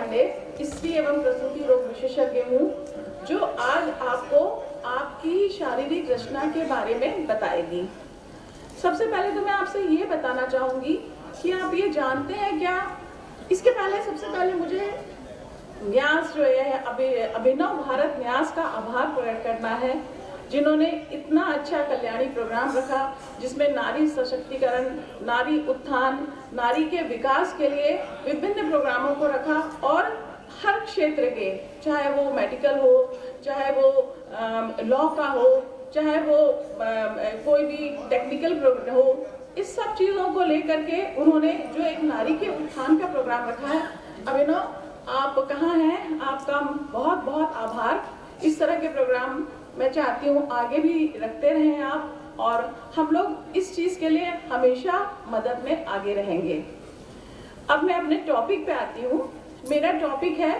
पांडे, स्त्री एवं प्रसूति रोग विशेषज्ञ हूँ, जो आज आपको आपकी शारीरिक रचना के बारे में बताएगी। सबसे पहले तो मैं आपसे ये बताना चाहूँगी कि आप ये जानते हैं क्या, इसके पहले सबसे पहले मुझे न्यास जो है अभिनव भारत न्यास का आभार प्रकट करना है, जिन्होंने इतना अच्छा कल्याणी प्रोग्राम रखा, जिसमें नारी सशक्तिकरण, नारी उत्थान, नारी के विकास के लिए विभिन्न प्रोग्रामों को रखा और हर क्षेत्र के, चाहे वो मेडिकल हो, चाहे वो लॉ का हो, चाहे वो कोई भी टेक्निकल प्रोग्राम हो, इस सब चीज़ों को लेकर के उन्होंने जो एक नारी के उत्थान का प्रोग्राम रखा है। अभिनव, आप कहाँ हैं? आपका बहुत बहुत आभार। इस तरह के प्रोग्राम मैं चाहती हूँ आगे भी रखते रहें आप, और हम लोग इस चीज़ के लिए हमेशा मदद में आगे रहेंगे। अब मैं अपने टॉपिक पे आती हूँ। मेरा टॉपिक है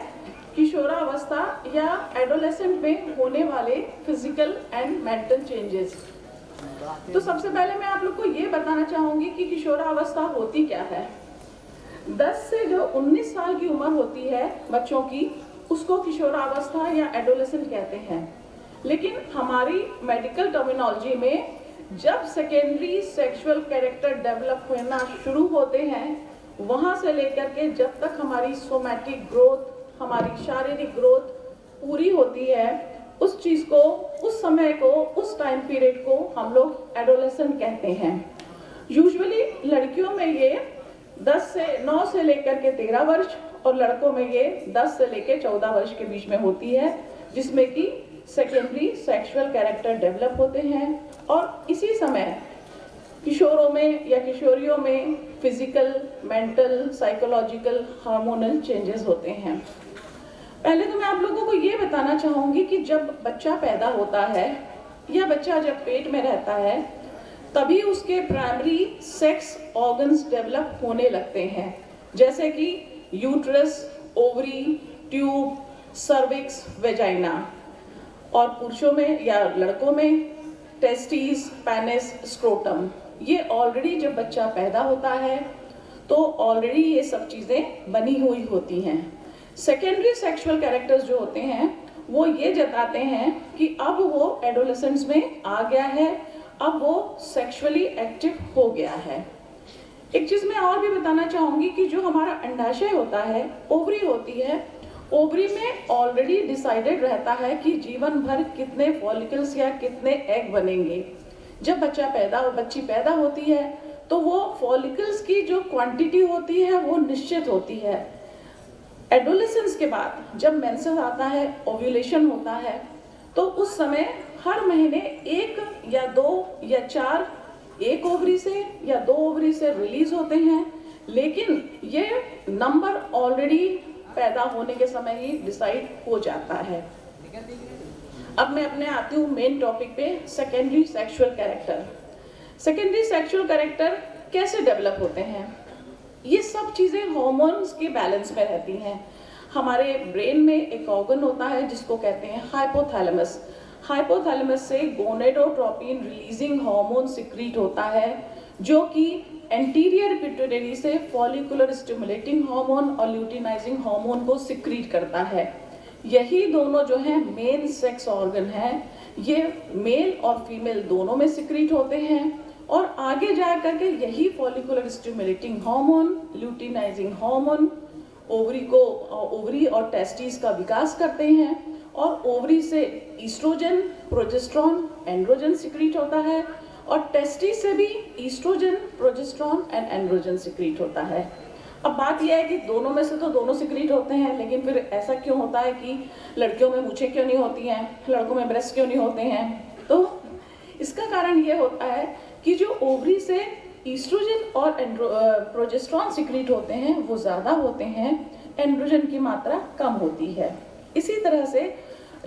किशोरावस्था या एडोलेसेंट में होने वाले फिजिकल एंड मेंटल चेंजेस। तो सबसे पहले मैं आप लोग को ये बताना चाहूँगी कि किशोरावस्था होती क्या है। 10 से जो 19 साल की उम्र होती है बच्चों की, उसको किशोरावस्था या एडोलेसेंट कहते हैं। लेकिन हमारी मेडिकल टर्मिनोलॉजी में जब सेकेंडरी सेक्सुअल कैरेक्टर डेवलप होना शुरू होते हैं, वहाँ से लेकर के जब तक हमारी सोमैटिक ग्रोथ, हमारी शारीरिक ग्रोथ पूरी होती है, उस चीज़ को, उस समय को, उस टाइम पीरियड को हम लोग एडोलेसेंट कहते हैं। यूजुअली लड़कियों में ये 9 से लेकर के 13 वर्ष और लड़कों में ये 10 से लेकर 14 वर्ष के बीच में होती है, जिसमें कि सेकेंडरी सेक्सुअल कैरेक्टर डेवलप होते हैं। और इसी समय किशोरों में या किशोरियों में physical, mental, psychological, hormonal changes होते हैं। पहले तो मैं आप लोगों को ये बताना चाहूँगी कि जब बच्चा पैदा होता है या बच्चा जब पेट में रहता है, तभी उसके प्राइमरी सेक्स ऑर्गन्स डेवलप होने लगते हैं, जैसे कि uterus, ovary, tube, cervix, vagina. और पुरुषों में या लड़कों में टेस्टिस, पेनिस, स्क्रोटम। ये ऑलरेडी जब बच्चा पैदा होता है तो ऑलरेडी ये सब चीज़ें बनी हुई होती हैं। सेकेंडरी सेक्सुअल कैरेक्टर्स जो होते हैं वो ये जताते हैं कि अब वो एडोलेसेंस में आ गया है, अब वो सेक्सुअली एक्टिव हो गया है। एक चीज़ मैं और भी बताना चाहूँगी कि जो हमारा अंडाशय होता है, ओवरी होती है, ओवरी में ऑलरेडी डिसाइडेड रहता है कि जीवन भर कितने फॉलिकल्स या कितने एग बनेंगे। जब बच्ची पैदा होती है तो वो फॉलिकल्स की जो क्वांटिटी होती है वो निश्चित होती है। एडोलेसेंस के बाद जब मेंसेस आता है, ओव्यूलेशन होता है, तो उस समय हर महीने 1 या 2 या 4 एक ओवरी से या 2 ओवरी से रिलीज होते हैं, लेकिन ये नंबर ऑलरेडी पैदा होने के समय ही डिसाइड हो जाता है। अब मैं अपने आती हूँ मेन टॉपिक पे, secondary sexual character. Secondary sexual character कैसे डेवलप होते हैं? ये सब चीज़ें हार्मोन्स के बैलेंस में रहती हैं। हमारे ब्रेन में एक ऑर्गन होता है जिसको कहते हैं हाइपोथैलेमस। हाइपोथैलेमस से गोनेडोट्रोपिन रिलीजिंग हार्मोन सिक्रीट होता है, जो कि एंटीरियर पिट्यूटरी से फॉलिकुलर स्टिमुलेटिंग हार्मोन और ल्यूटिनाइजिंग हार्मोन को सिक्रीट करता है। यही दोनों जो हैं मेन सेक्स ऑर्गन हैं, ये मेल और फीमेल दोनों में सिक्रीट होते हैं और आगे जा करके यही follicular stimulating hormone, luteinizing hormone ovary और टेस्टिस का विकास करते हैं और ओवरी से ईस्ट्रोजन, प्रोजेस्टेरॉन, एंड्रोजन सिक्रीट होता है और टेस्टिस से भी oestrogen, progesterone and androgen secrete होता है। अब बात यह है कि दोनों में से तो दोनों सिक्रीट होते हैं, लेकिन फिर ऐसा क्यों होता है कि लड़कियों में मूछें क्यों नहीं होती हैं, लड़कों में ब्रेस्ट क्यों नहीं होते हैं? तो इसका कारण ये होता है कि जो ओवरी से ईस्ट्रोजन और प्रोजेस्टेरॉन सिक्रीट होते हैं वो ज़्यादा होते हैं, एंड्रोजन की मात्रा कम होती है। इसी तरह से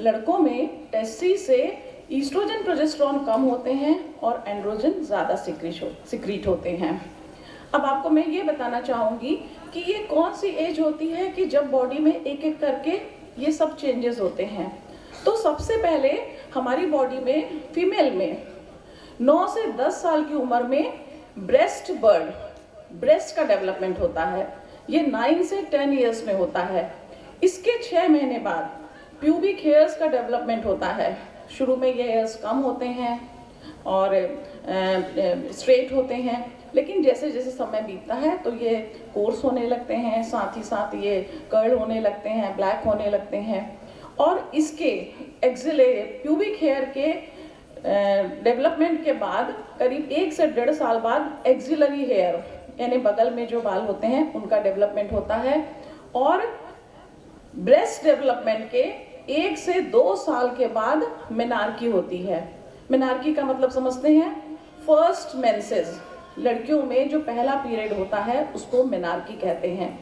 लड़कों में टेस्टिस से ईस्ट्रोजन, प्रोजेस्टेरॉन कम होते हैं और एंड्रोजन ज़्यादा सिक्रीट होते हैं। अब आपको मैं ये बताना चाहूँगी कि ये कौन सी एज होती है कि जब बॉडी में एक एक करके ये सब चेंजेस होते हैं। तो सबसे पहले हमारी बॉडी में फीमेल में 9 से 10 साल की उम्र में ब्रेस्ट का डेवलपमेंट होता है। ये 9 से 10 ईयर्स में होता है। इसके 6 महीने बाद प्यूबिक हेयर्स का डेवलपमेंट होता है। शुरू में ये हेयर्स कम होते हैं और स्ट्रेट होते हैं, लेकिन जैसे जैसे समय बीतता है तो ये कोर्स होने लगते हैं, साथ ही साथ ये कर्ल होने लगते हैं, ब्लैक होने लगते हैं। और इसके प्यूबिक हेयर के डेवलपमेंट के बाद करीब 1 से 1.5 साल बाद एक्सिलरी हेयर यानी बगल में जो बाल होते हैं उनका डेवलपमेंट होता है। और ब्रेस्ट डेवलपमेंट के 1 से 2 साल के बाद मेनार्की होती है। मेनार्की का मतलब समझते हैं, फर्स्ट मेंसेस, लड़कियों में जो पहला पीरियड होता है उसको मेनार्की कहते हैं।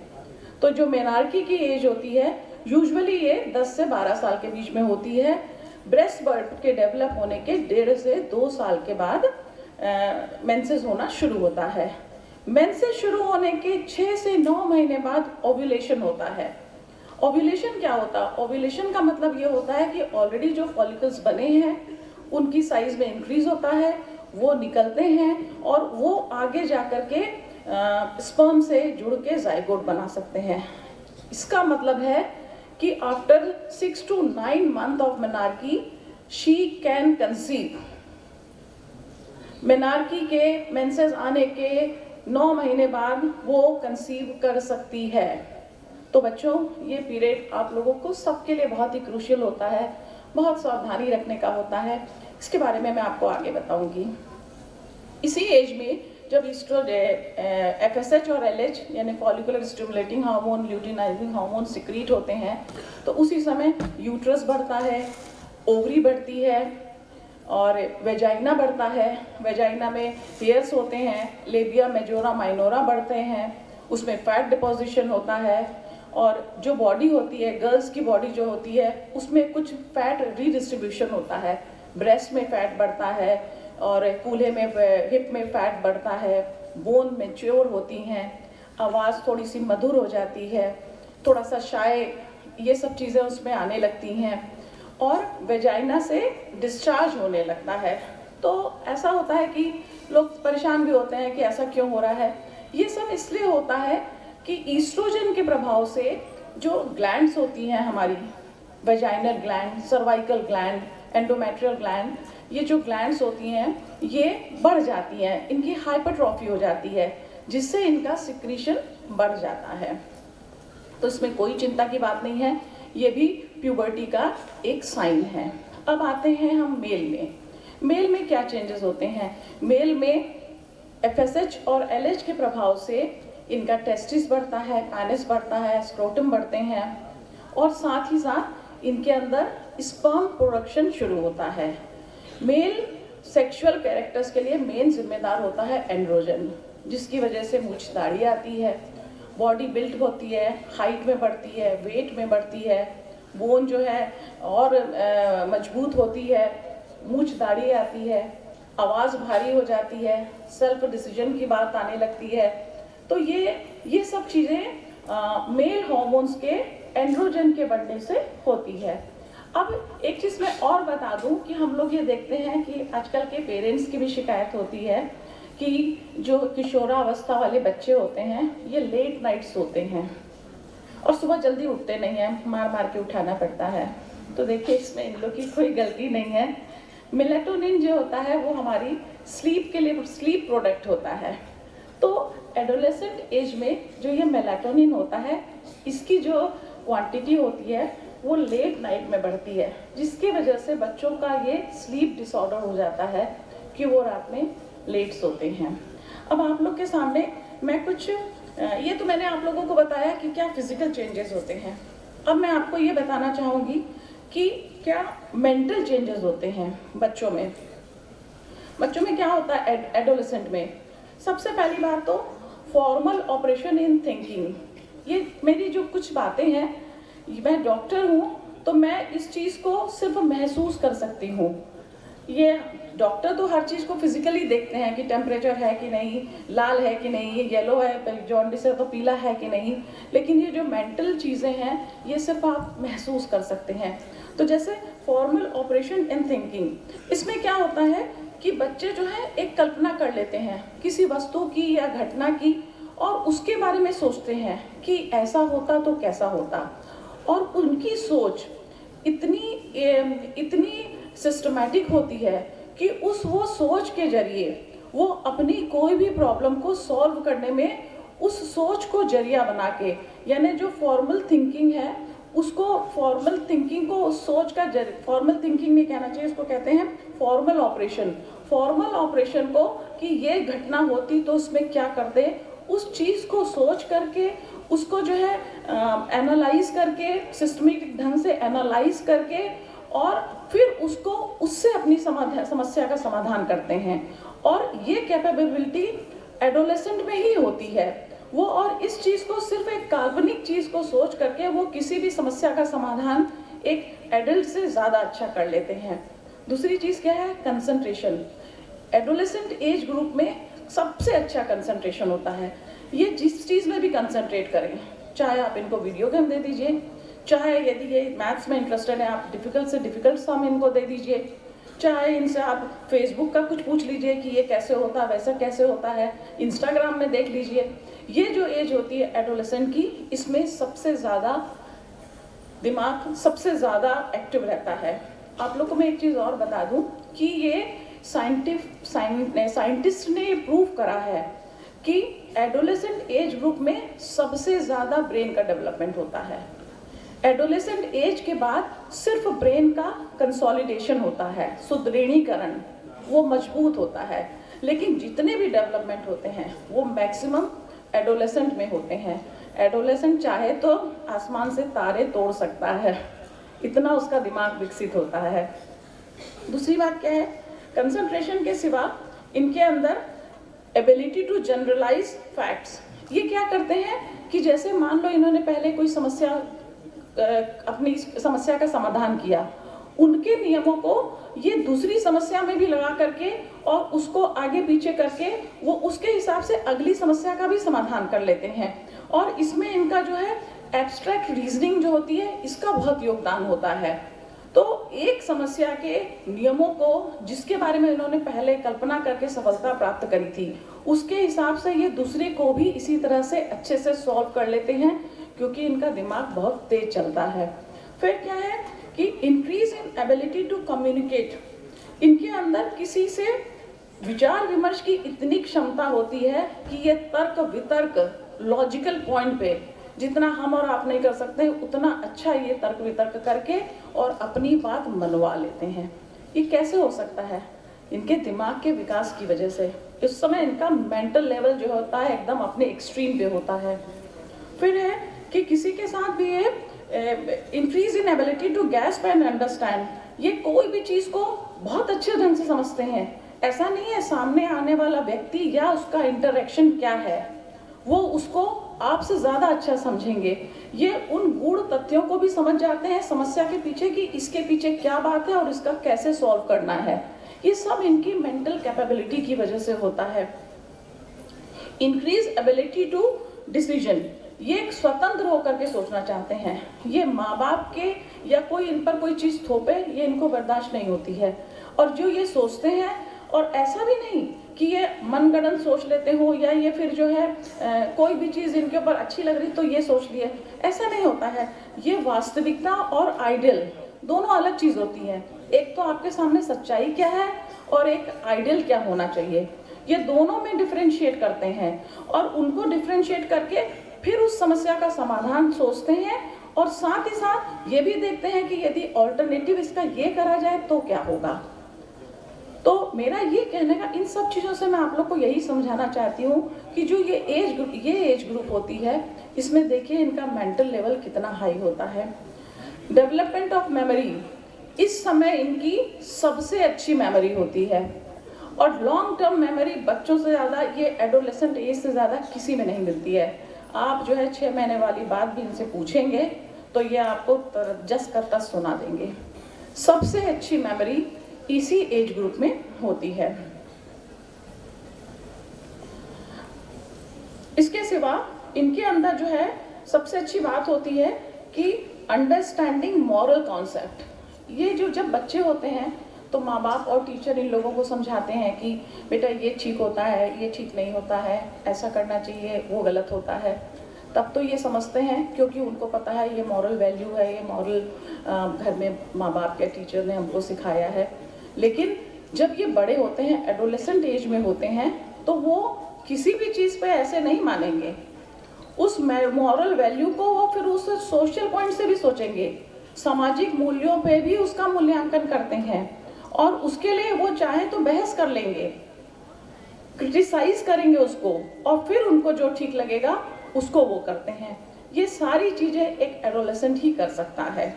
तो जो मेनार्की की एज होती है यूजुअली ये 10 से 12 साल के बीच में होती है। ब्रेस्ट बर्थ के डेवलप होने के 1.5 से 2 साल के बाद मेंसेस होना शुरू होता है। मेंसेस शुरू होने के 6 से 9 महीने बाद ओव्यूलेशन होता है। ओव्यूलेशन क्या होता है? ओव्यूलेशन का मतलब ये होता है कि ऑलरेडी जो फॉलिकल्स बने हैं उनकी साइज में इंक्रीज होता है, वो निकलते हैं और वो आगे जाकर के स्पर्म से जुड़ के जाइगोट बना सकते हैं। इसका मतलब है कि after 6 to 9 month of menarche she can conceive. Menarche के मेंसेस आने के 9 महीने बाद वो कंसीव कर सकती है। तो बच्चों, ये पीरियड आप लोगों को सबके लिए बहुत ही क्रूशियल होता है, बहुत सावधानी रखने का होता है। इसके बारे में मैं आपको आगे बताऊंगी। इसी एज में जब FSH और LH यानी follicular stimulating hormone, luteinizing hormone secrete होते हैं, तो उसी समय यूट्रस बढ़ता है, ओवरी बढ़ती है और वेजाइना बढ़ता है। वेजाइना में हेयर्स होते हैं, लेबिया मेजोरा माइनोरा बढ़ते हैं, उसमें फैट डिपोजिशन होता है। और जो बॉडी होती है, गर्ल्स की बॉडी जो होती है, उसमें कुछ फैट रीडिस्ट्रीब्यूशन होता है। ब्रेस्ट में फैट बढ़ता है और कूल्हे में, हिप में फैट बढ़ता है, बोन मैच्योर होती हैं, आवाज़ थोड़ी सी मधुर हो जाती है, थोड़ा सा शाय, ये सब चीज़ें उसमें आने लगती हैं और वेजाइना से डिस्चार्ज होने लगता है। तो ऐसा होता है कि लोग परेशान भी होते हैं कि ऐसा क्यों हो रहा है। ये सब इसलिए होता है कि ईस्ट्रोजन के प्रभाव से जो ग्लैंड्स होती हैं हमारी, vaginal gland, cervical gland, endometrial gland, ये जो ग्लैंड्स होती हैं ये बढ़ जाती हैं, इनकी हाइपरट्रॉफी हो जाती है, जिससे इनका सिक्रीशन बढ़ जाता है। तो इसमें कोई चिंता की बात नहीं है, ये भी प्यूबर्टी का एक साइन है। अब आते हैं हम मेल में। मेल में क्या चेंजेस होते हैं? मेल में FSH और LH के प्रभाव से इनका टेस्टिस बढ़ता है, पेनिस बढ़ता है, स्क्रोटम बढ़ते हैं और साथ ही साथ इनके अंदर स्पर्म प्रोडक्शन शुरू होता है। मेल सेक्सुअल कैरेक्टर्स के लिए मेन जिम्मेदार होता है एंड्रोजन, जिसकी वजह से मूंछ दाढ़ी आती है, बॉडी बिल्ड होती है, हाइट में बढ़ती है, वेट में बढ़ती है, बोन जो है और मजबूत होती है, मूंछ दाढ़ी आती है, आवाज़ भारी हो जाती है, सेल्फ डिसीजन की बात आने लगती है। तो ये सब चीज़ें मेल हार्मोन्स के एंड्रोजन के बढ़ने से होती है। अब एक चीज़ मैं और बता दूं कि हम लोग ये देखते हैं कि आजकल के पेरेंट्स की भी शिकायत होती है कि जो किशोरावस्था वाले बच्चे होते हैं ये लेट नाइट सोते हैं और सुबह जल्दी उठते नहीं हैं, मार मार के उठाना पड़ता है। तो देखिए, इसमें इन लोग की कोई गलती नहीं है। मेलाटोनिन जो होता है वो हमारी स्लीप के लिए स्लीप प्रोडक्ट होता है। तो एडोलेसेंट एज में जो ये मेलाटोनिन होता है, इसकी जो क्वांटिटी होती है वो लेट नाइट में बढ़ती है, जिसकी वजह से बच्चों का ये स्लीप डिसऑर्डर हो जाता है कि वो रात में लेट सोते हैं। अब आप लोग के सामने मैं कुछ ये तो मैंने आप लोगों को बताया कि क्या फिजिकल चेंजेस होते हैं। अब मैं आपको ये बताना चाहूँगी कि क्या मेंटल चेंजेस होते हैं बच्चों में। बच्चों में क्या होता है एडोलेसेंट में? सबसे पहली बात तो फॉर्मल ऑपरेशन इन थिंकिंग। ये मेरी जो कुछ बातें हैं, मैं डॉक्टर हूँ तो मैं इस चीज़ को सिर्फ महसूस कर सकती हूँ। ये डॉक्टर तो हर चीज़ को फिजिकली देखते हैं कि टेम्परेचर है कि नहीं, लाल है कि नहीं, ये येलो है, जॉन्डिस है तो पीला है कि नहीं, लेकिन ये जो मेंटल चीज़ें हैं ये सिर्फ आप महसूस कर सकते हैं। तो जैसे फॉर्मल ऑपरेशन इन थिंकिंग, इसमें क्या होता है कि बच्चे जो है एक कल्पना कर लेते हैं किसी वस्तु की या घटना की और उसके बारे में सोचते हैं कि ऐसा होता तो कैसा होता, और उनकी सोच इतनी सिस्टमैटिक होती है कि वो सोच के जरिए वो अपनी कोई भी प्रॉब्लम को सॉल्व करने में उस सोच को जरिया बना के, यानी जो फॉर्मल थिंकिंग है उसको, फॉर्मल थिंकिंग को उस सोच का फॉर्मल थिंकिंग नहीं कहना चाहिए, इसको कहते हैं फॉर्मल ऑपरेशन। फॉर्मल ऑपरेशन को कि ये घटना होती तो उसमें क्या करते, उस चीज़ को सोच करके उसको जो है एनालाइज करके, सिस्टमिक ढंग से एनालाइज करके और फिर उसको उससे अपनी समस्या का समाधान करते हैं। और ये कैपेबिलिटी एडोलेसेंट में ही होती है वो, और इस चीज़ को सिर्फ एक काल्पनिक चीज़ को सोच करके वो किसी भी समस्या का समाधान एक एडल्ट से ज़्यादा अच्छा कर लेते हैं। दूसरी चीज़ क्या है, कंसंट्रेशन। एडोलेसेंट एज ग्रुप में सबसे अच्छा कंसंट्रेशन होता है। ये जिस चीज़ में भी कंसंट्रेट करें, चाहे आप इनको वीडियो गेम दे दीजिए, चाहे यदि ये मैथ्स में इंटरेस्टेड है आप डिफ़िकल्ट से डिफ़िकल्ट सम इनको दे दीजिए, चाहे इनसे आप फेसबुक का कुछ पूछ लीजिए कि ये कैसे होता है, वैसा कैसे होता है, इंस्टाग्राम में देख लीजिए। ये जो एज होती है एडोलेसेंट की, इसमें सबसे ज़्यादा दिमाग सबसे ज़्यादा एक्टिव रहता है। आप लोगों को मैं एक चीज़ और बता दूं कि ये साइंटिस्ट ने प्रूव करा है कि एडोलेसेंट एज ग्रुप में सबसे ज़्यादा ब्रेन का डेवलपमेंट होता है। एडोलेसेंट एज के बाद सिर्फ ब्रेन का कंसोलिडेशन होता है, सुदृढ़ीकरण, वो मजबूत होता है, लेकिन जितने भी डेवलपमेंट होते हैं वो मैक्सिमम एडोलेसेंट में होते हैं। एडोलेसेंट चाहे तो आसमान से तारे तोड़ सकता है, इतना उसका दिमाग विकसित होता है। दूसरी बात क्या है, कंसंट्रेशन के सिवा इनके अंदर एबिलिटी टू जनरलाइज फैक्ट्स। ये क्या करते हैं कि जैसे मान लो इन्होंने पहले कोई अपनी समस्या का समाधान किया, उनके नियमों को ये दूसरी समस्या में भी लगा करके और उसको आगे पीछे करके वो उसके हिसाब से अगली समस्या का भी समाधान कर लेते हैं। और इसमें इनका जो है एब्स्ट्रैक्ट रीजनिंग जो होती है, इसका बहुत योगदान होता है। तो एक समस्या के नियमों को जिसके बारे में इन्होंने पहले कल्पना करके सफलता प्राप्त करी थी, उसके हिसाब से ये दूसरे को भी इसी तरह से अच्छे से सॉल्व कर लेते हैं, क्योंकि इनका दिमाग बहुत तेज चलता है। फिर क्या है कि increase in ability to communicate. इनके अंदर किसी से विचार विमर्श की इतनी क्षमता होती है कि ये तर्क वितर्क लॉजिकल पॉइंट पे जितना हम और आप नहीं कर सकते, उतना अच्छा ये तर्क वितर्क करके और अपनी बात मनवा लेते हैं। ये कैसे हो सकता है? इनके दिमाग के विकास की वजह से। इस समय इनका मेंटल लेवल जो होता है एकदम अपने एक्सट्रीम पे होता है। फिर है कि किसी के साथ भी ये increase in ability to grasp and understand. ये कोई भी चीज़ को बहुत अच्छे ढंग से समझते हैं। ऐसा नहीं है सामने आने वाला व्यक्ति या उसका इंटरेक्शन क्या है, वो उसको आपसे ज़्यादा अच्छा समझेंगे। ये उन गूढ़ तथ्यों को भी समझ जाते हैं समस्या के पीछे कि इसके पीछे क्या बात है और इसका कैसे सॉल्व करना है। ये सब इनकी मेंटल कैपेबिलिटी की वजह से होता है। Increase ability to decision. ये एक स्वतंत्र होकर के सोचना चाहते हैं। ये माँ बाप के या कोई इन पर कोई चीज़ थोपे, ये इनको बर्दाश्त नहीं होती है। और जो ये सोचते हैं, और ऐसा भी नहीं कि ये मनगढ़ंत सोच लेते हो या ये फिर जो है कोई भी चीज़ इनके ऊपर अच्छी लग रही तो ये सोच लिए, ऐसा नहीं होता है। ये वास्तविकता और आइडियल दोनों अलग चीज़ होती है। एक तो आपके सामने सच्चाई क्या है और एक आइडियल क्या होना चाहिए, ये दोनों में डिफ्रेंशिएट करते हैं और उनको डिफ्रेंशिएट करके फिर उस समस्या का समाधान सोचते हैं और साथ ही साथ ये भी देखते हैं कि यदि ऑल्टरनेटिव इसका ये करा जाए तो क्या होगा। तो मेरा ये कहने का इन सब चीज़ों से मैं आप लोग को यही समझाना चाहती हूँ कि जो ये एज ग्रुप होती है, इसमें देखिए इनका मेंटल लेवल कितना हाई होता है। डेवलपमेंट ऑफ मेमोरी, इस समय इनकी सबसे अच्छी मेमोरी होती है और लॉन्ग टर्म मेमोरी बच्चों से ज़्यादा, ये एडोलेसेंट एज से ज़्यादा किसी में नहीं मिलती है। आप जो है 6 महीने वाली बात भी इनसे पूछेंगे तो ये आपको जस का तस सुना देंगे। सबसे अच्छी मेमोरी इसी एज ग्रुप में होती है। इसके सिवा इनके अंदर जो है सबसे अच्छी बात होती है कि अंडरस्टैंडिंग मॉरल कॉन्सेप्ट। ये जो जब बच्चे होते हैं तो माँ बाप और टीचर इन लोगों को समझाते हैं कि बेटा ये ठीक होता है, ये ठीक नहीं होता है, ऐसा करना चाहिए, वो गलत होता है। तब तो ये समझते हैं, क्योंकि उनको पता है ये मॉरल वैल्यू है, ये मॉरल घर में माँ बाप या टीचर ने हमको सिखाया है। लेकिन जब ये बड़े होते हैं, एडोलेसेंट एज में होते हैं, तो वो किसी भी चीज़ पे ऐसे नहीं मानेंगे। उस मॉरल वैल्यू को वो फिर उस सोशल पॉइंट से भी सोचेंगे, सामाजिक मूल्यों पे भी उसका मूल्यांकन करते हैं, और उसके लिए वो चाहे तो बहस कर लेंगे, क्रिटिसाइज करेंगे उसको, और फिर उनको जो ठीक लगेगा उसको वो करते हैं। ये सारी चीजें एक एडोलेसेंट ही कर सकता है।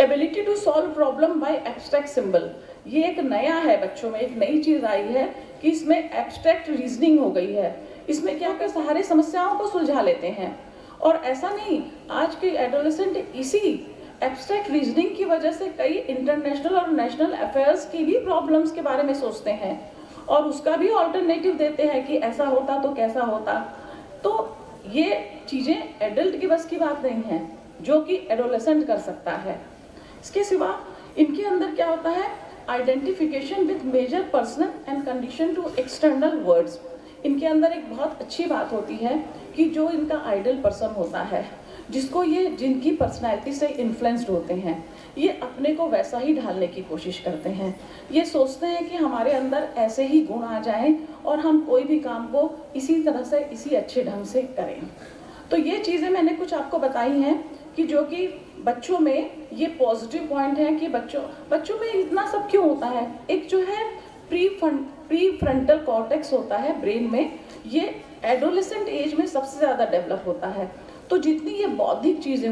Ability to solve problem by abstract symbol, ये एक नया है, बच्चों में एक नई चीज आई है कि इसमें एब्स्ट्रैक्ट रीजनिंग हो गई है। इसमें क्या कर सारी समस्याओं को सुलझा लेते हैं। और ऐसा नहीं, आज के एडोलेसेंट इसी एब्स्ट्रैक्ट रीजनिंग की वजह से कई इंटरनेशनल और नेशनल अफेयर्स की भी प्रॉब्लम्स के बारे में सोचते हैं, और उसका भी ऑल्टरनेटिव देते हैं कि ऐसा होता तो कैसा होता। तो ये चीज़ें एडल्ट की बस की बात नहीं है, जो कि एडोलेसेंट कर सकता है। इसके सिवा इनके अंदर क्या होता है, identification with major personal and condition to external words. इनके अंदर एक बहुत अच्छी बात होती है कि जो इनका आइडल पर्सन होता है, जिसको ये जिनकी पर्सनैलिटी से इन्फ्लुएंस्ड होते हैं, ये अपने को वैसा ही ढालने की कोशिश करते हैं। ये सोचते हैं कि हमारे अंदर ऐसे ही गुण आ जाएं और हम कोई भी काम को इसी तरह से, इसी अच्छे ढंग से करें। तो ये चीज़ें मैंने कुछ आपको बताई हैं कि जो कि बच्चों में ये पॉजिटिव पॉइंट है कि बच्चों में इतना सब क्यों होता है। एक जो है प्री फ्रंटल कॉर्टेक्स होता है ब्रेन में, ये एडोलेसेंट एज में सबसे ज़्यादा डेवलप होता है। तो जितनी ये बौद्धिक चीज़ें